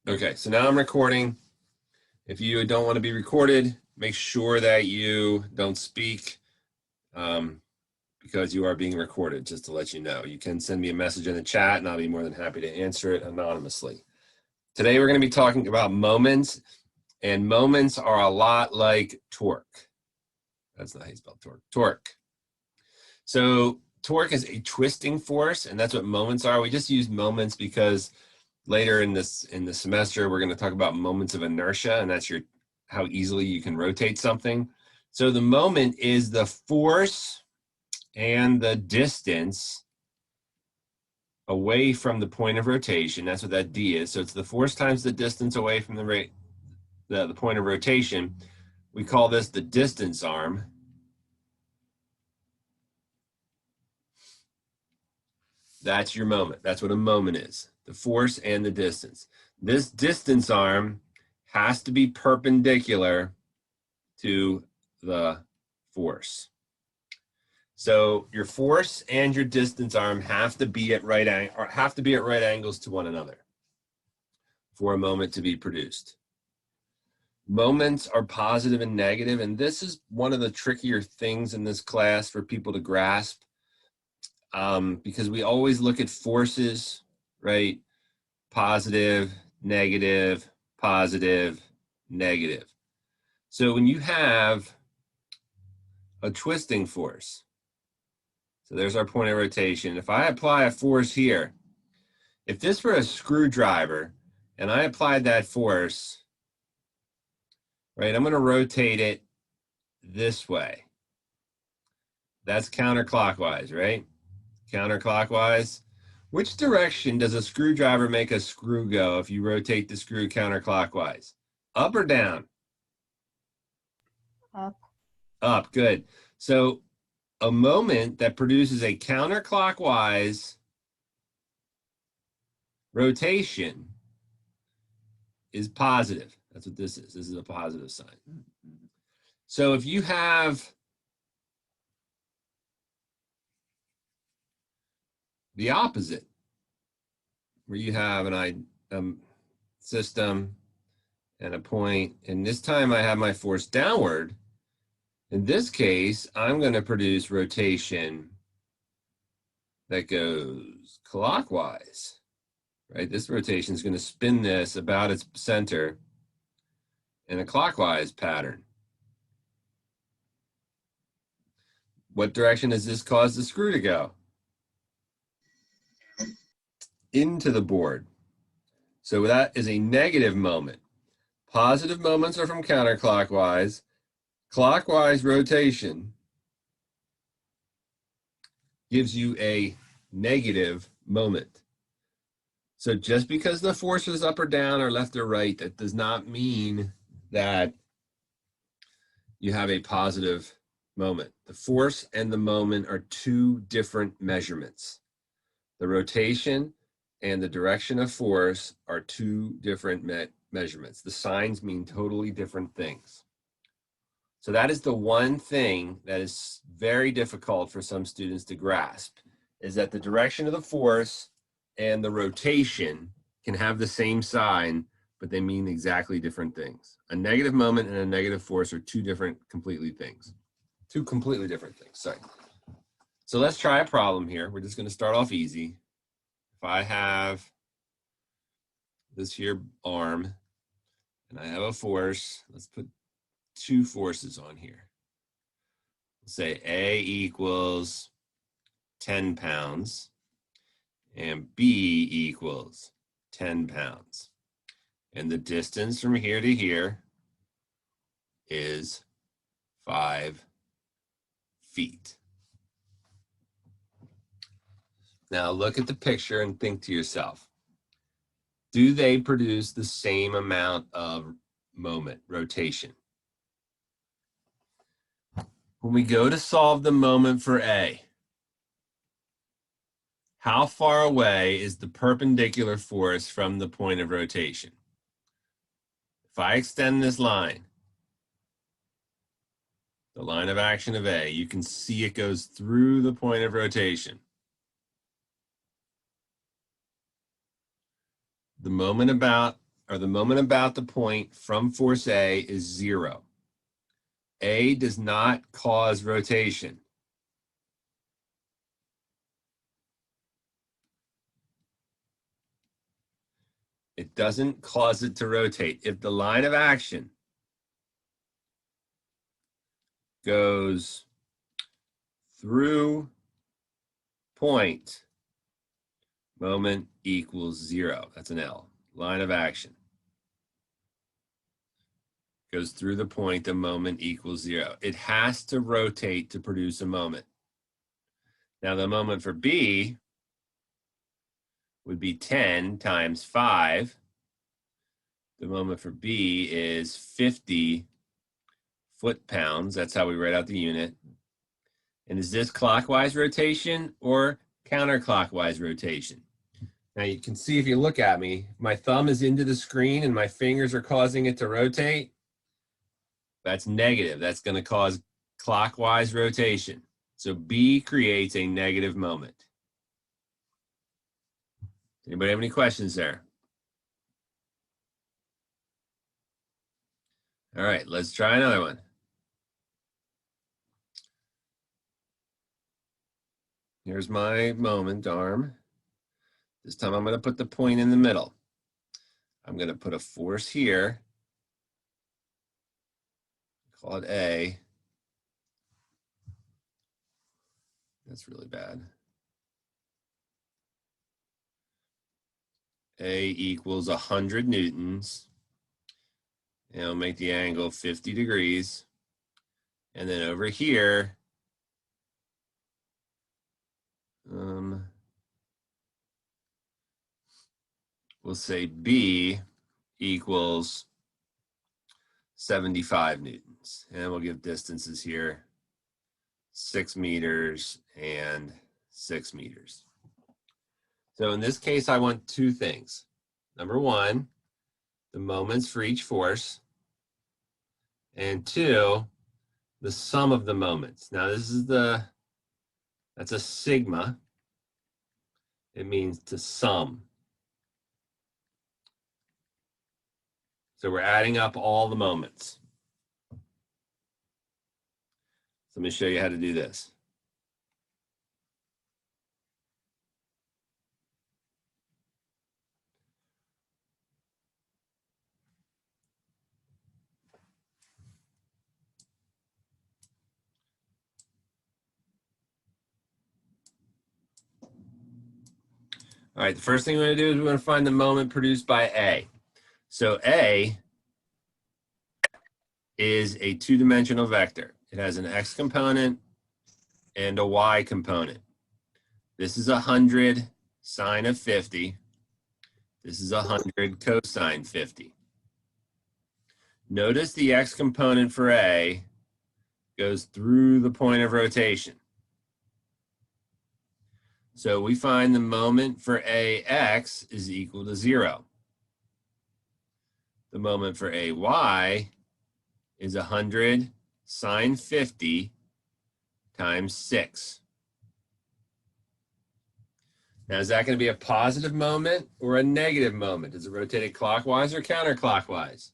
Okay, so now I'm recording. If you don't want to be recorded, make sure that you don't speak because you are being recorded, just to let you know. You can send me a message in the chat and I'll be more than happy to answer it anonymously. Today we're going to be talking about moments, and moments are a lot like torque. That's not how you spell torque. Torque. So torque is a twisting force, and that's what moments are. We just use moments because later in the semester we're going to talk about moments of inertia, and that's how easily you can rotate something. So the moment is the force and the distance away from the point of rotation. That's what that D is. So it's the force times the distance away from the point of rotation. We call this the distance arm. That's your moment. That's what a moment is, the force and the distance. This distance arm has to be perpendicular to the force. So your force and your distance arm have to be at right angles to one another for a moment to be produced. Moments are positive and negative, and this is one of the trickier things in this class for people to grasp. Because we always look at forces, right? Positive, negative, positive, negative. So when you have a twisting force, so there's our point of rotation. If I apply a force here, if this were a screwdriver and I applied that force, right, I'm going to rotate it this way. That's counterclockwise, right? Counterclockwise. Which direction does a screwdriver make a screw go if you rotate the screw counterclockwise? Up or down? Up. Up, good. So a moment that produces a counterclockwise rotation is positive. That's what this is. This is a positive sign. So if you have the opposite, where you have an system and a point, and this time I have my force downward, in this case, I'm going to produce rotation that goes clockwise, right? This rotation is going to spin this about its center in a clockwise pattern. What direction does this cause the screw to go? Into the board. So that is a negative moment. Positive moments are from counterclockwise. Clockwise rotation gives you a negative moment. So just because the force is up or down or left or right, that does not mean that you have a positive moment. The force and the moment are two different measurements. The rotation and the direction of force are two different measurements. The signs mean totally different things. So that is the one thing that is very difficult for some students to grasp, is that the direction of the force and the rotation can have the same sign, but they mean exactly different things. A negative moment and a negative force are two completely different things, sorry. So let's try a problem here. We're just going to start off easy. If I have this here arm and I have a force, let's put two forces on here. Let's say A equals 10 pounds and B equals 10 pounds. And the distance from here to here is 5 feet. Now look at the picture and think to yourself, do they produce the same amount of moment, rotation? When we go to solve the moment for A, how far away is the perpendicular force from the point of rotation? If I extend this line, the line of action of A, you can see it goes through the point of rotation. The moment about or the moment about the point from force A is 0. A does not cause rotation. It doesn't cause it to rotate. If the line of action goes through point, moment equals 0. That's an L. Line of action goes through the point, the moment equals 0. It has to rotate to produce a moment. Now the moment for B would be 10 times 5. The moment for B is 50 foot-pounds. That's how we write out the unit. And is this clockwise rotation or counterclockwise rotation? Now you can see if you look at me, my thumb is into the screen and my fingers are causing it to rotate. That's negative. That's going to cause clockwise rotation. So B creates a negative moment. Anybody have any questions there? All right, let's try another one. Here's my moment arm. This time I'm going to put the point in the middle. I'm going to put a force here. Call it A. That's really bad. A equals 100 newtons. And I'll make the angle 50 degrees. And then over here, we'll say B equals 75 newtons. And we'll give distances here, 6 meters and 6 meters. So in this case, I want two things. Number one, the moments for each force. And two, the sum of the moments. Now this is that's a sigma. It means to sum. So we're adding up all the moments. So let me show you how to do this. All right, the first thing we're going to do is we're going to find the moment produced by A. So A is a two-dimensional vector. It has an x component and a y component. This is 100 sine of 50. This is 100 cosine 50. Notice the x component for A goes through the point of rotation. So we find the moment for AX is equal to 0. The moment for AY is 100 sine 50 times 6. Now, is that going to be a positive moment or a negative moment? Does it rotate it clockwise or counterclockwise?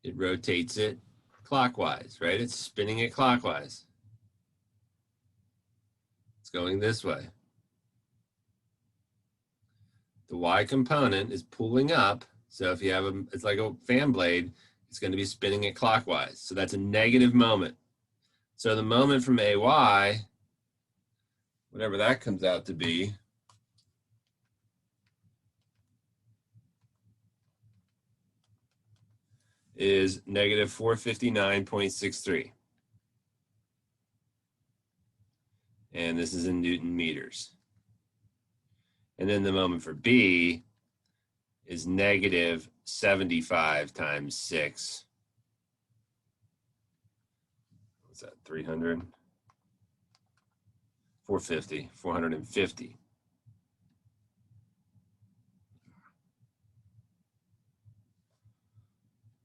It rotates it clockwise, right? It's spinning it clockwise. Going this way. The y component is pulling up, so if you have it's like a fan blade, it's going to be spinning it clockwise. So that's a negative moment. So the moment from AY, whatever that comes out to be, is negative 459.63. And this is in Newton meters. And then the moment for B is negative 75 times 6. What's that, 300? 450, 450.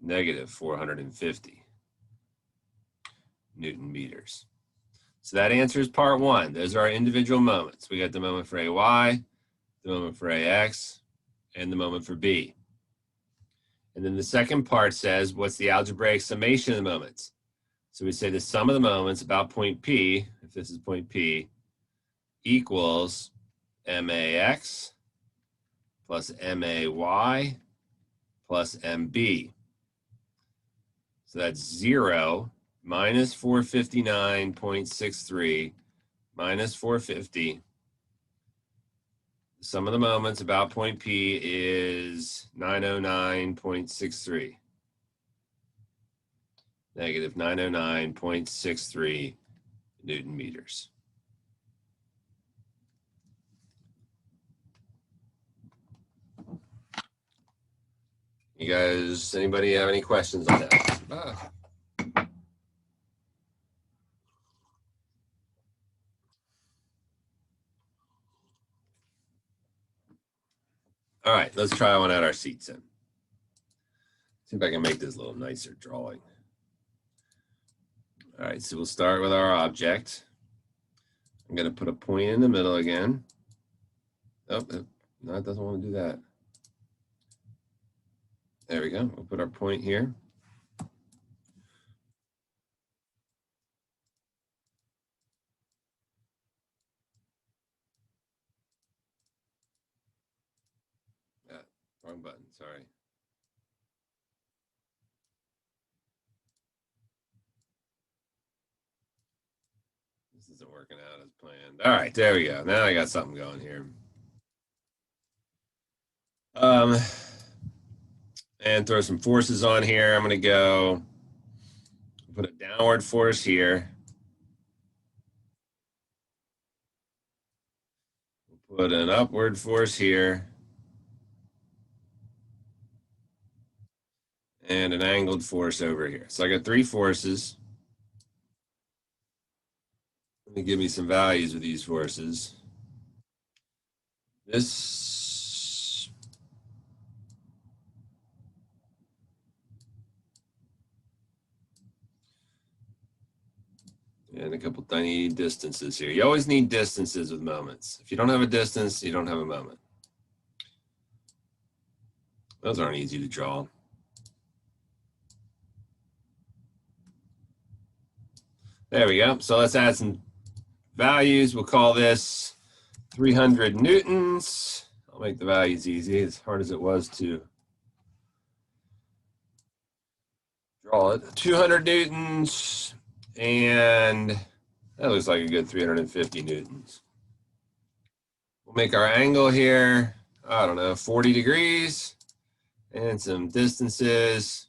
Negative 450 Newton meters. So that answers part one. Those are our individual moments. We got the moment for AY, the moment for AX, and the moment for B. And then the second part says, what's the algebraic summation of the moments? So we say the sum of the moments about point P, if this is point P, equals MAX plus MAY plus MB. So that's 0 minus 459.63 minus 450. The sum of the moments about point P is 909.63. Negative 909.63 Newton meters. You guys, anybody have any questions on that? All right, let's try one at our seats in. See if I can make this a little nicer drawing. All right, so we'll start with our object. I'm going to put a point in the middle again. Oh, no, it doesn't want to do that. There we go. We'll put our point here. Wrong button, sorry. This isn't working out as planned. All right, there we go. Now I got something going here. And throw some forces on here. I'm going to go put a downward force here. We'll put an upward force here. And an angled force over here. So I got 3 forces. Let me give me some values with these forces. This and a couple tiny distances here. You always need distances with moments. If you don't have a distance, you don't have a moment. Those aren't easy to draw. There we go. So let's add some values. We'll call this 300 newtons. I'll make the values easy, as hard as it was to draw it. 200 newtons, and that looks like a good 350 newtons. We'll make our angle here, I don't know, 40 degrees, and some distances.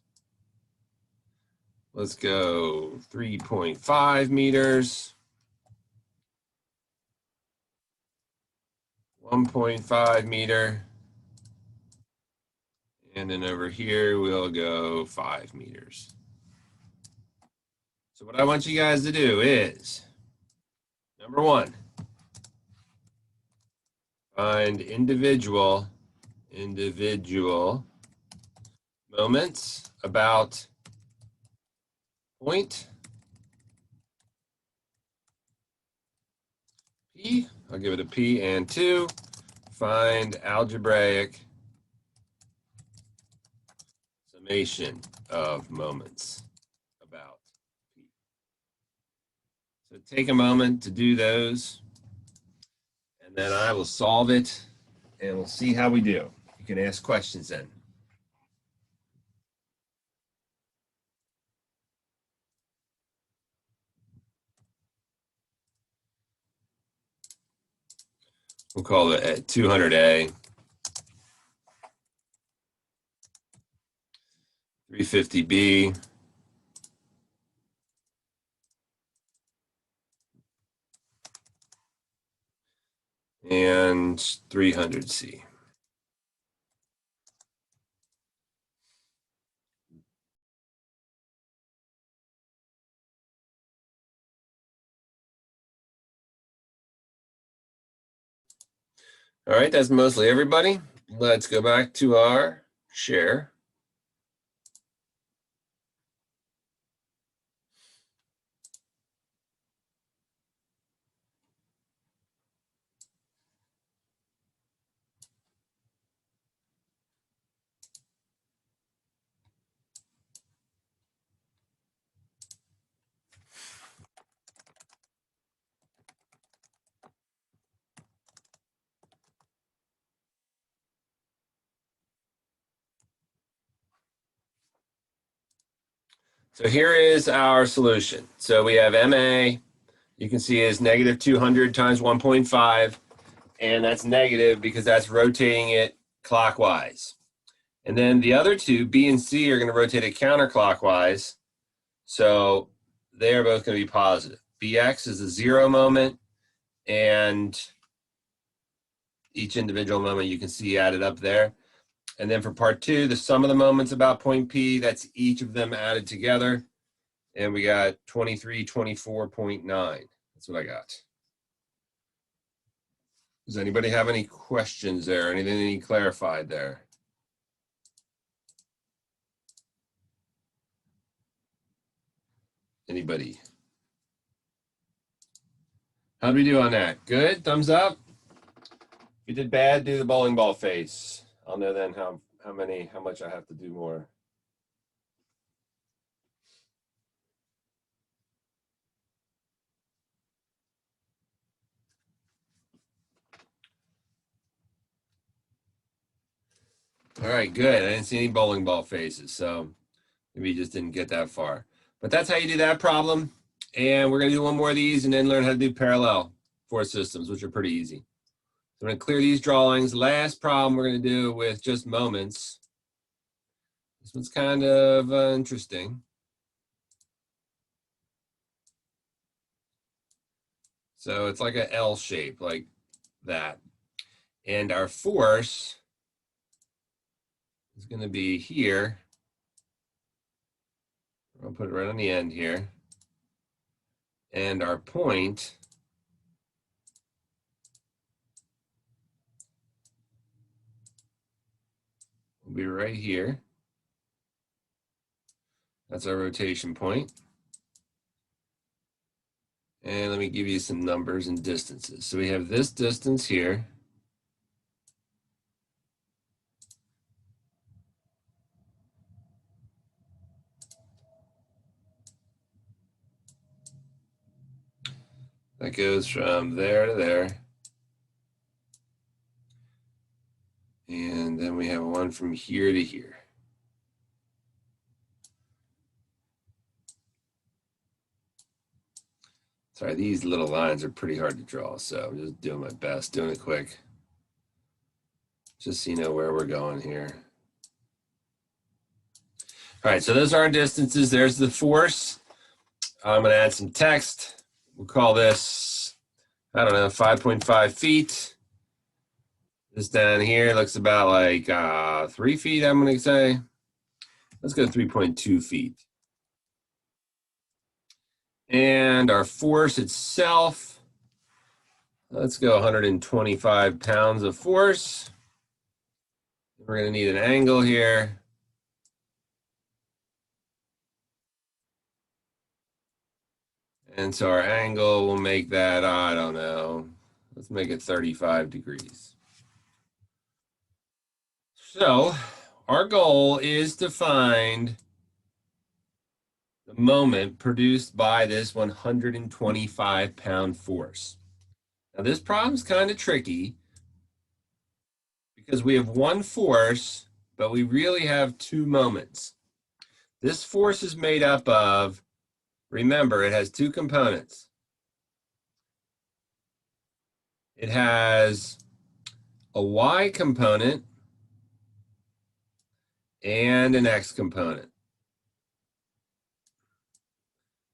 Let's go 3.5 meters. 1.5 meter. And then over here, we'll go 5 meters. So what I want you guys to do is, number 1, find individual moments about point P. I'll give it a P. And 2, find algebraic summation of moments about P. So take a moment to do those, and then I will solve it, and we'll see how we do. You can ask questions then. We'll call it at 200A, 350B, and 300C. All right, that's mostly everybody. Let's go back to our share. So here is our solution. So we have MA, you can see is negative 200 times 1.5, and that's negative because that's rotating it clockwise. And then the other two, B and C, are going to rotate it counterclockwise. So they are both going to be positive. Bx is a 0 moment, and each individual moment you can see added up there. And then for part 2, the sum of the moments about point P, that's each of them added together. And we got 2324.9. That's what I got. Does anybody have any questions there? Anything that need clarified there? Anybody? How did we do on that? Good? Thumbs up? If you did bad, do the bowling ball face. I'll know then how much I have to do more. All right, good. I didn't see any bowling ball faces, so maybe you just didn't get that far. But that's how you do that problem. And we're going to do one more of these and then learn how to do parallel force systems, which are pretty easy. So I'm going to clear these drawings. Last problem we're going to do with just moments. This one's kind of interesting. So it's like an L shape, like that. And our force is going to be here. I'll put it right on the end here. And our point will be right here. That's our rotation point. And let me give you some numbers and distances. So we have this distance here. That goes from there to there. And then we have one from here to here. Sorry, these little lines are pretty hard to draw, so I'm just doing my best, doing it quick. Just so you know where we're going here. All right, so those are our distances. There's the force. I'm going to add some text. We'll call this, I don't know, 5.5 feet. This down here looks about like 3 feet, I'm going to say. Let's go 3.2 feet. And our force itself, let's go 125 pounds of force. We're going to need an angle here. And so our angle will make that, I don't know, let's make it 35 degrees. So our goal is to find the moment produced by this 125-pound force. Now this problem is kind of tricky because we have one force, but we really have two moments. This force is made up of, remember, it has two components. It has a y component and an x component.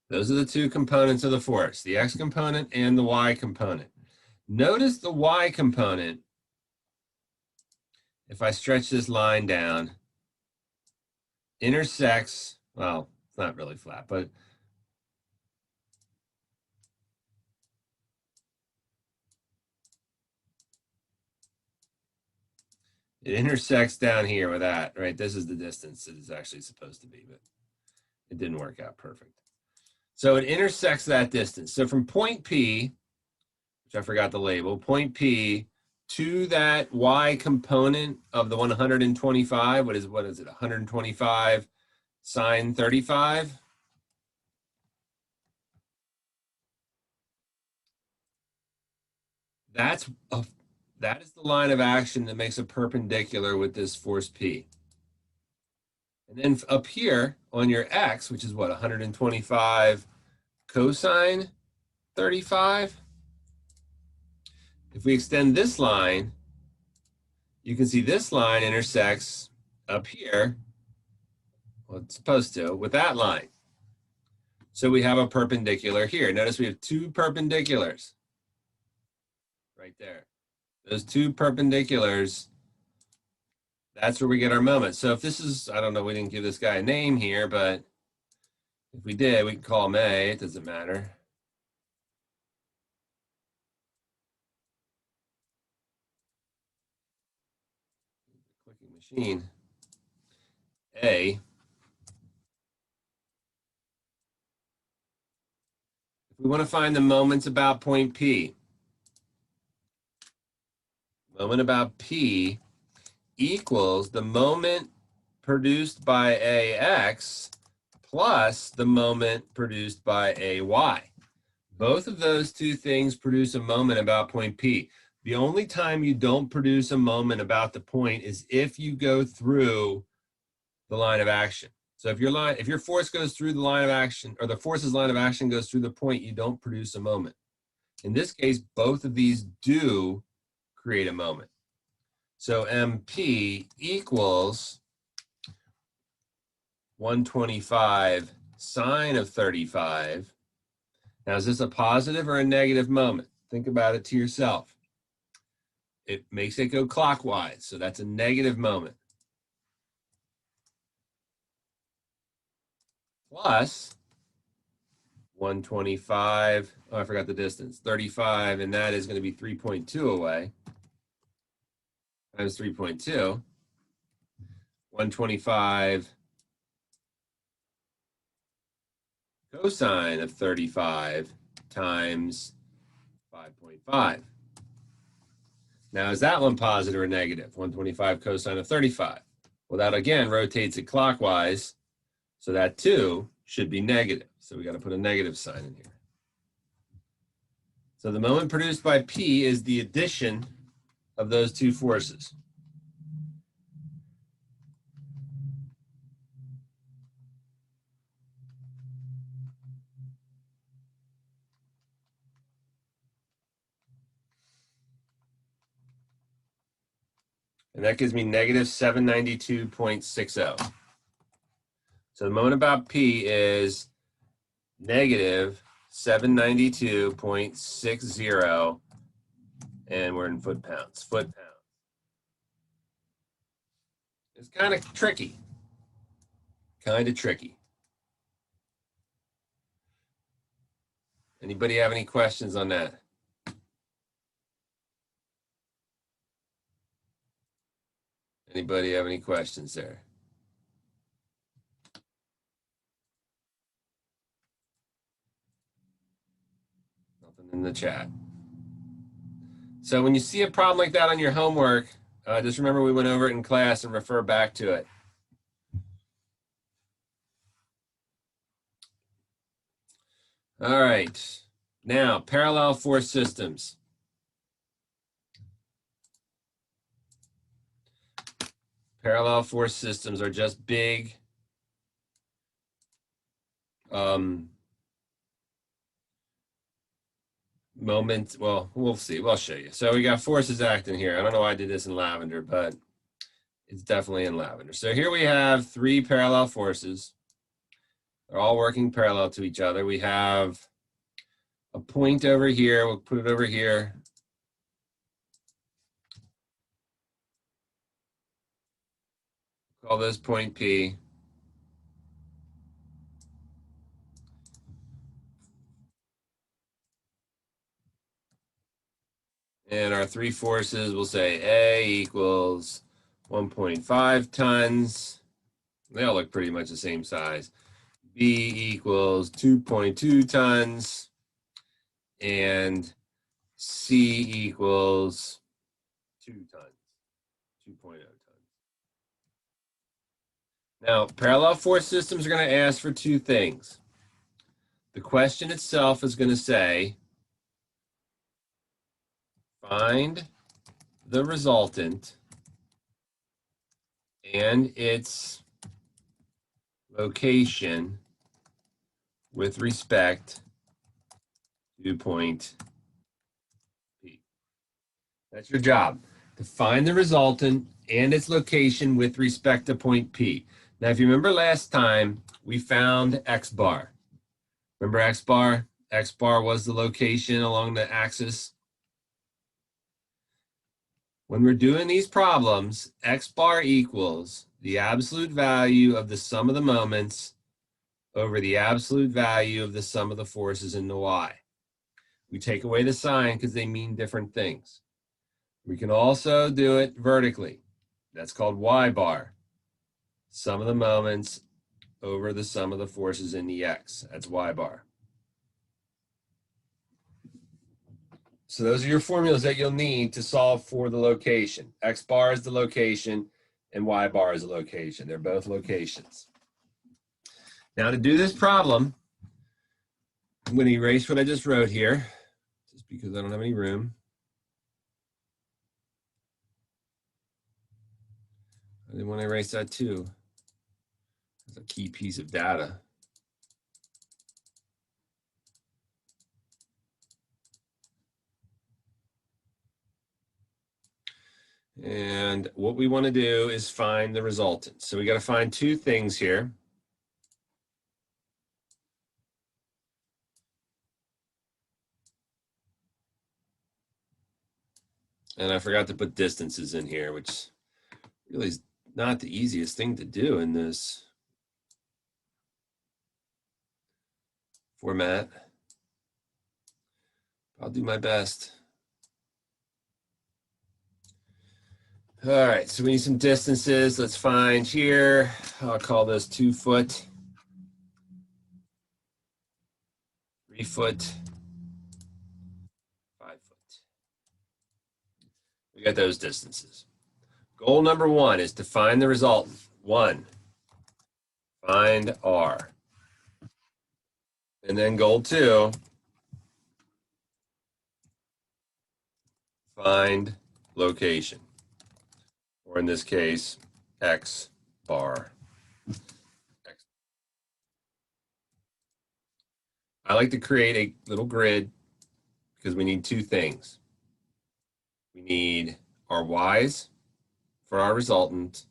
Those are the two components of the force, the x component and the y component. Notice the y component, if I stretch this line down, intersects, well, it's not really flat, but it intersects down here with that, right? This is the distance that it's actually supposed to be, but it didn't work out perfect. So it intersects that distance. So from point P, which I forgot the label, point P to that y component of the 125, what is it, 125 sine 35? That is the line of action that makes a perpendicular with this force P. And then up here on your x, which is what, 125 cosine 35. If we extend this line, you can see this line intersects up here, well, it's supposed to, with that line. So we have a perpendicular here. Notice we have two perpendiculars right there. Those two perpendiculars, that's where we get our moment. So if this is, I don't know, we didn't give this guy a name here, but if we did, we can call him A, it doesn't matter. Clicking machine. A. If we want to find the moments about point P, moment about P equals the moment produced by AX plus the moment produced by AY. Both of those two things produce a moment about point P. The only time you don't produce a moment about the point is if you go through the line of action. So if your force goes through the line of action, or the force's line of action goes through the point, you don't produce a moment. In this case, both of these do create a moment. So MP equals 125 sine of 35. Now, is this a positive or a negative moment? Think about it to yourself. It makes it go clockwise, so that's a negative moment. Plus 125, oh, I forgot the distance, 35, and that is going to be 3.2 away. Times 3.2. 125 cosine of 35 times 5.5. Now, is that one positive or negative? 125 cosine of 35. Well, that again rotates it clockwise, so that too should be negative. So we got to put a negative sign in here. So the moment produced by P is the addition of those two forces. And that gives me negative 792.60. So the moment about P is negative 792.60, and we're in foot pounds. Foot pounds. It's kind of tricky. Kind of tricky. Anybody have any questions on that? Anybody have any questions there? Nothing in the chat. So when you see a problem like that on your homework, just remember we went over it in class and refer back to it. All right. Now, parallel force systems. Parallel force systems are just big moments. Well, we'll see. We'll show you. So we got forces acting here. I don't know why I did this in lavender, but it's definitely in lavender. So here we have three parallel forces. They're all working parallel to each other. We have a point over here. We'll put it over here. Call this point P. And our three forces, we'll say A equals 1.5 tons. They all look pretty much the same size. B equals 2.2 tons. And C equals 2 tons, 2.0 tons. Now, parallel force systems are going to ask for two things. The question itself is going to say, find the resultant and its location with respect to point P. That's your job, to find the resultant and its location with respect to point P. Now, if you remember last time, we found X bar. Remember X bar? X bar was the location along the axis. When we're doing these problems, X bar equals the absolute value of the sum of the moments over the absolute value of the sum of the forces in the Y. We take away the sign because they mean different things. We can also do it vertically. That's called Y bar. Sum of the moments over the sum of the forces in the X. That's Y bar. So those are your formulas that you'll need to solve for the location. X bar is the location and Y bar is the location. They're both locations. Now to do this problem, I'm going to erase what I just wrote here, just because I don't have any room. I didn't want to erase that too. It's a key piece of data. And what we want to do is find the resultant. So we got to find two things here. And I forgot to put distances in here, which really is not the easiest thing to do in this format. I'll do my best. All right, so we need some distances. Let's find here. I'll call this 2 foot, 3 foot, 5 foot. We got those distances. Goal number 1 is to find the resultant. 1, find R. And then goal 2, find location. Or in this case, X bar. I like to create a little grid because we need two things. We need our Y's for our resultant,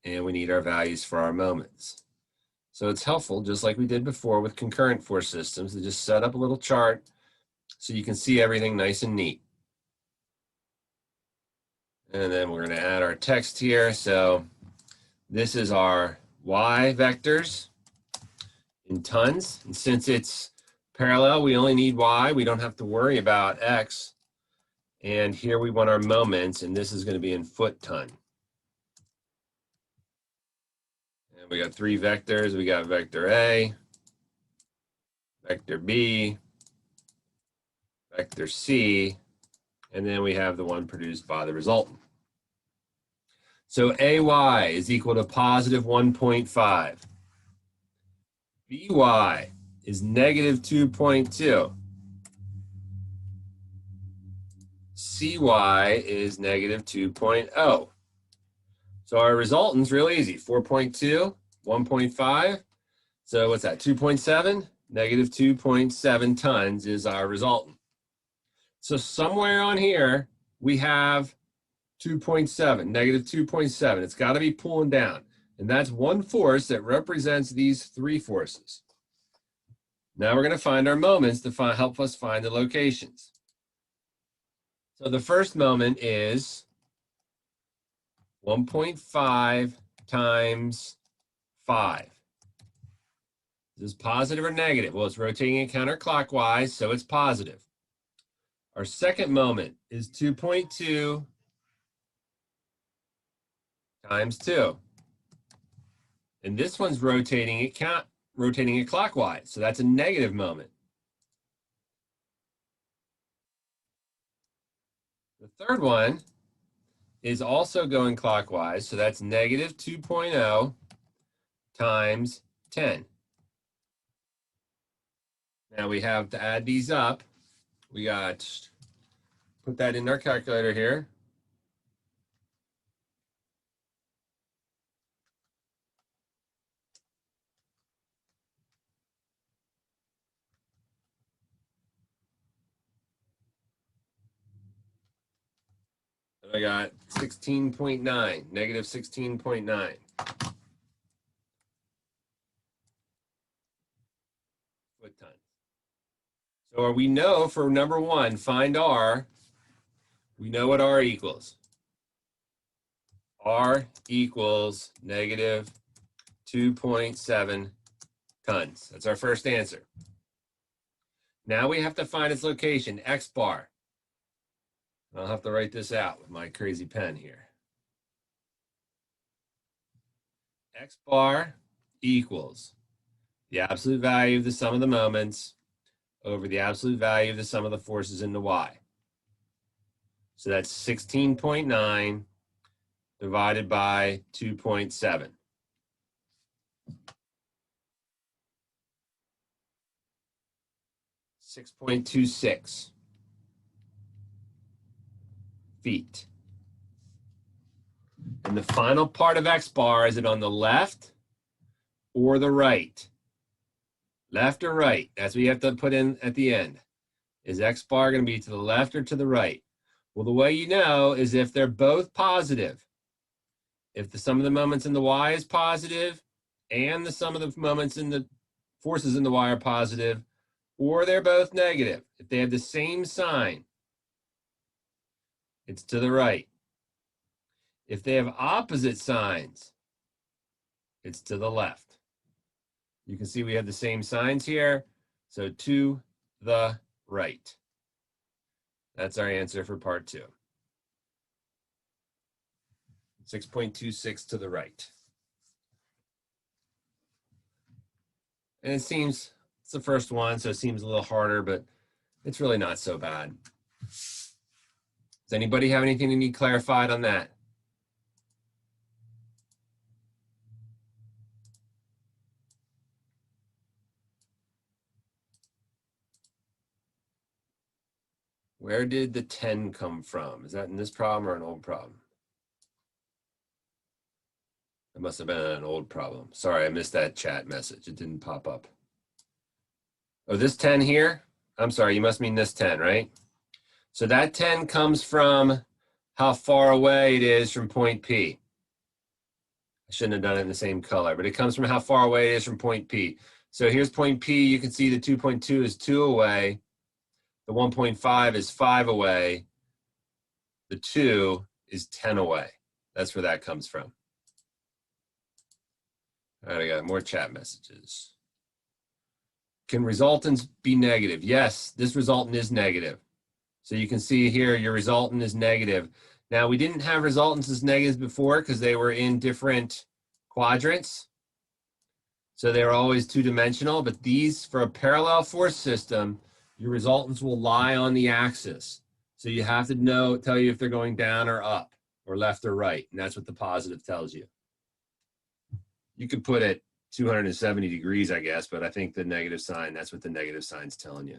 and we need our values for our moments. So it's helpful, just like we did before with concurrent force systems, to just set up a little chart so you can see everything nice and neat. And then we're going to add our text here. So this is our Y vectors in tons. And since it's parallel, we only need Y. We don't have to worry about X. And here we want our moments, and this is going to be in foot ton. And we got 3 vectors. We got vector A, vector B, vector C, and then we have the one produced by the resultant. So AY is equal to positive 1.5. BY is negative 2.2. CY is negative 2.0. So our resultant's really easy. 4.2, 1.5. So what's that, 2.7? Negative 2.7 tons is our resultant. So somewhere on here, we have 2.7, negative 2.7. It's got to be pulling down. And that's one force that represents these 3 forces. Now we're going to find our moments to help us find the locations. So the first moment is 1.5 times 5. Is this positive or negative? Well, it's rotating it counterclockwise, so it's positive. Our second moment is 2.2 times 2. And this one's rotating it clockwise, so that's a negative moment. The third one is also going clockwise, so that's negative 2.0 times 10. Now we have to add these up. We got, put that in our calculator here. I got 16.9, negative 16.9. Foot tons. So we know for number one, find R, we know what R equals. R equals negative 2.7 tons. That's our first answer. Now we have to find its location, X bar. I'll have to write this out with my crazy pen here. X bar equals the absolute value of the sum of the moments over the absolute value of the sum of the forces in the Y. So that's 16.9 divided by 2.7. 6.26 feet. And the final part of X bar, is it on the left or the right? Left or right? That's what you have to put in at the end. Is X bar going to be to the left or to the right? Well, the way you know is if they're both positive. If the sum of the moments in the Y is positive and the sum of the moments in the forces in the Y are positive, or they're both negative. If they have the same sign, it's to the right. If they have opposite signs, it's to the left. You can see we have the same signs here, so to the right. That's our answer for part 2. 6.26 to the right. And it seems, it's the first one, so it seems a little harder, but it's really not so bad. Does anybody have anything they need clarified on that? Where did the 10 come from? Is that in this problem or an old problem? It must have been an old problem. Sorry, I missed that chat message. It didn't pop up. Oh, this 10 here? I'm sorry, you must mean this 10, right? So that 10 comes from how far away it is from point P. I shouldn't have done it in the same color, but it comes from how far away it is from point P. So here's point P. You can see the 2.2 is 2 away. The 1.5 is 5 away. The 2 is 10 away. That's where that comes from. All right, I got more chat messages. Can resultants be negative? Yes, this resultant is negative. So you can see here your resultant is negative. Now, we didn't have resultants as negatives before because they were in different quadrants. So they were always two-dimensional, but these, for a parallel force system, your resultants will lie on the axis. So you have to tell you if they're going down or up or left or right. And that's what the positive tells you. You could put it 270 degrees, I guess, but I think the negative sign, that's what the negative sign's telling you.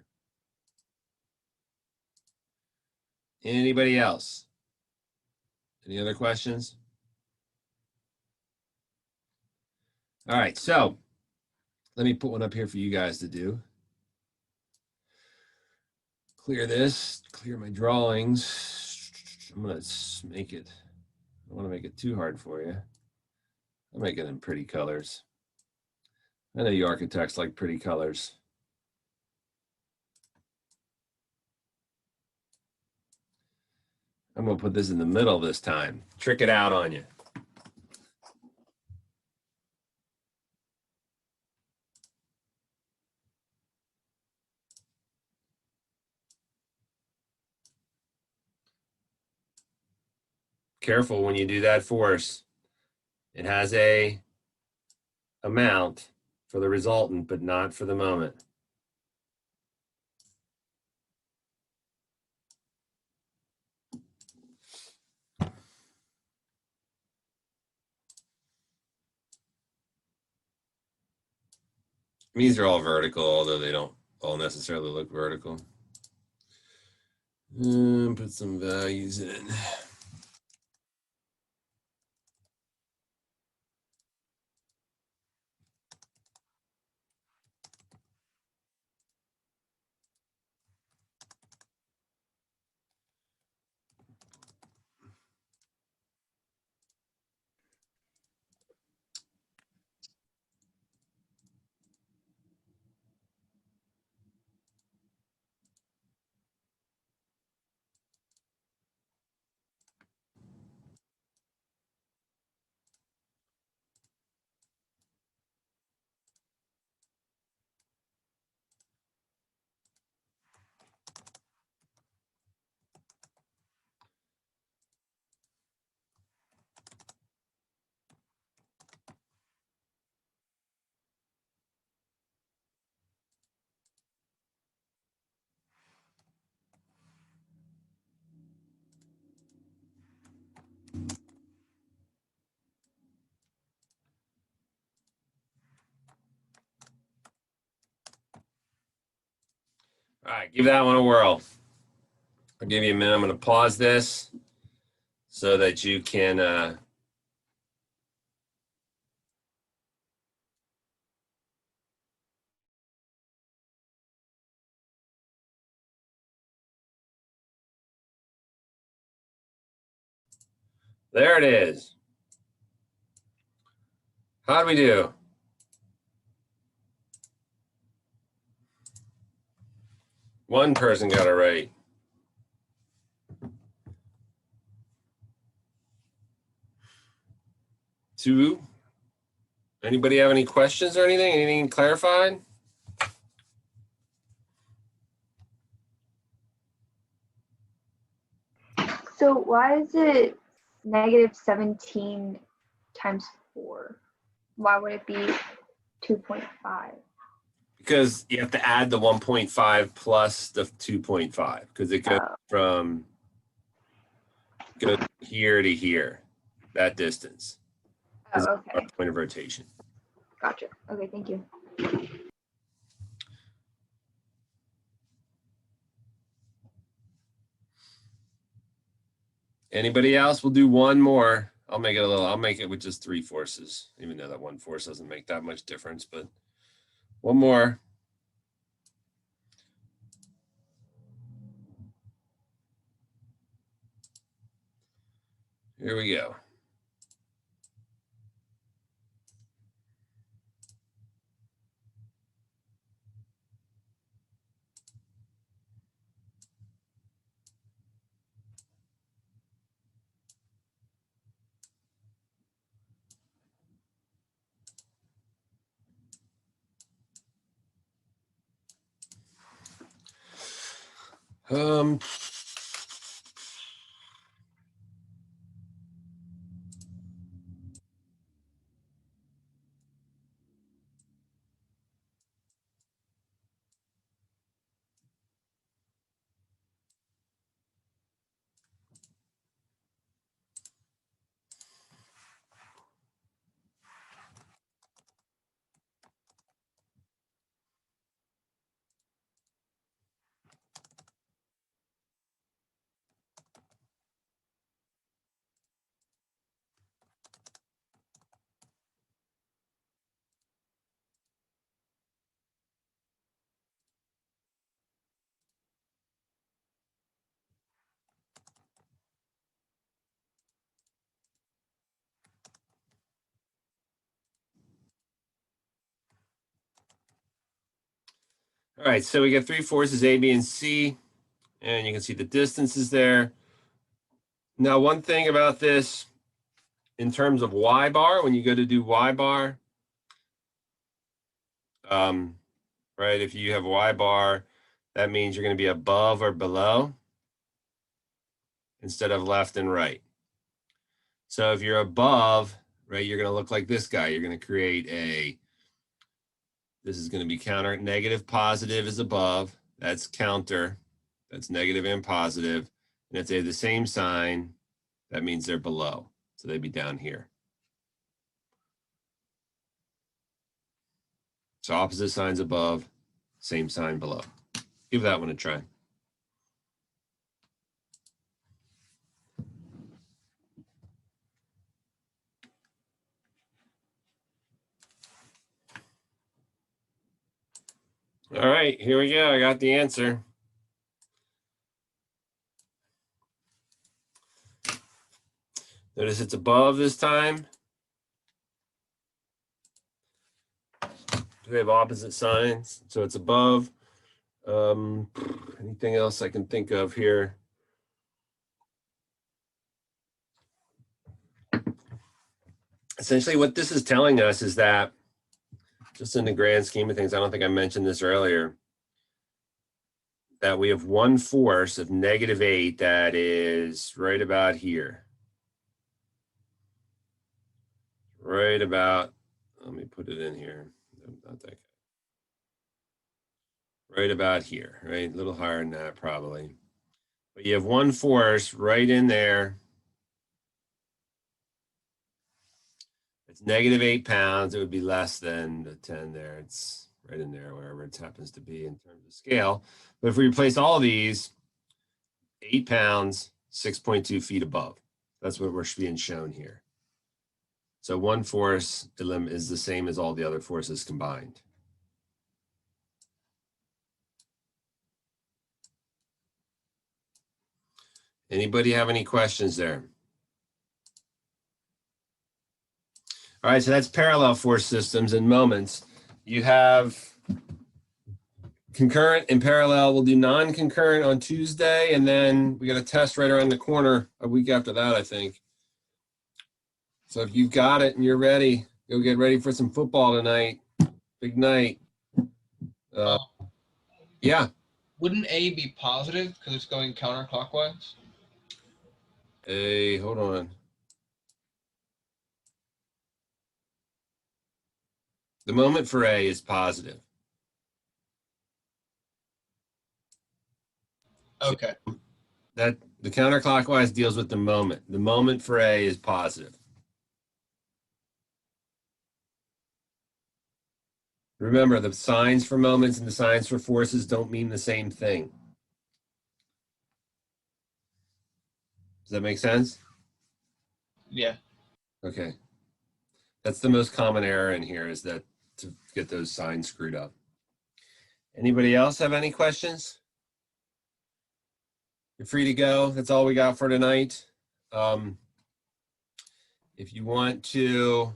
Anybody else? Any other questions? All right, so let me put one up here for you guys to do. Clear this, clear my drawings. I'm gonna make it, I don't wanna make it too hard for you. I'll make it in pretty colors. I know you architects like pretty colors. I'm gonna put this in the middle this time. Trick it out on you. Careful when you do that force. It has a amount for the resultant, but not for the moment. These are all vertical, although they don't all necessarily look vertical. Put some values in. All right, give that one a whirl. I'll give you a minute. I'm going to pause this so that you can there it is. How do we do? One person got it right. Two. Anybody have any questions or anything? Anything clarified? So why is it negative 17 times 4? Why would it be 2.5? Because you have to add the 1.5 plus the 2.5 because it goes from here to here, that distance. Oh, Is okay. our point of rotation. Gotcha. Okay, thank you. Anybody else? We'll do one more. I'll make it with just 3 forces, even though that 1 force doesn't make that much difference, but one more. Here we go. All right, so we got 3 forces, A, B, and C, and you can see the distances there. Now, one thing about this, in terms of Y bar, when you go to do Y bar, right, if you have Y bar, that means you're going to be above or below instead of left and right. So if you're above, right, you're going to look like this guy. You're going to create this is going to be counter. Negative, positive is above. That's counter. That's negative and positive. And if they have the same sign, that means they're below. So they'd be down here. So opposite signs above, same sign below. Give that one a try. All right, here we go. I got the answer. Notice it's above this time. We have opposite signs, so it's above. Anything else I can think of here? Essentially, what this is telling us is that, just in the grand scheme of things, I don't think I mentioned this earlier, that we have one force of -8 that is right about here. Right about, let me put it in here. Not that. Right about here, right? A little higher than that, probably. But you have one force right in there. It's -8 pounds. It would be less than the 10 there. It's right in there, wherever it happens to be in terms of scale. But if we replace all these, 8 pounds, 6.2 feet above. That's what we're being shown here. So one force is the same as all the other forces combined. Anybody have any questions there? All right, so that's parallel force systems and moments. You have concurrent and parallel. We'll do non-concurrent on Tuesday, and then we got a test right around the corner a week after that, I think. So if you've got it and you're ready, go get ready for some football tonight. Big night. Yeah. Wouldn't A be positive because it's going counterclockwise? Hey, hold on. The moment for A is positive. Okay. That the counterclockwise deals with the moment. The moment for A is positive. Remember, the signs for moments and the signs for forces don't mean the same thing. Does that make sense? Yeah. Okay. That's the most common error in here, is that to get those signs screwed up. Anybody else have any questions? You're free to go. That's all we got for tonight. If you want to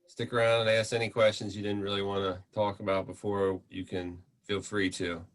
stick around and ask any questions you didn't really want to talk about before, you can feel free to.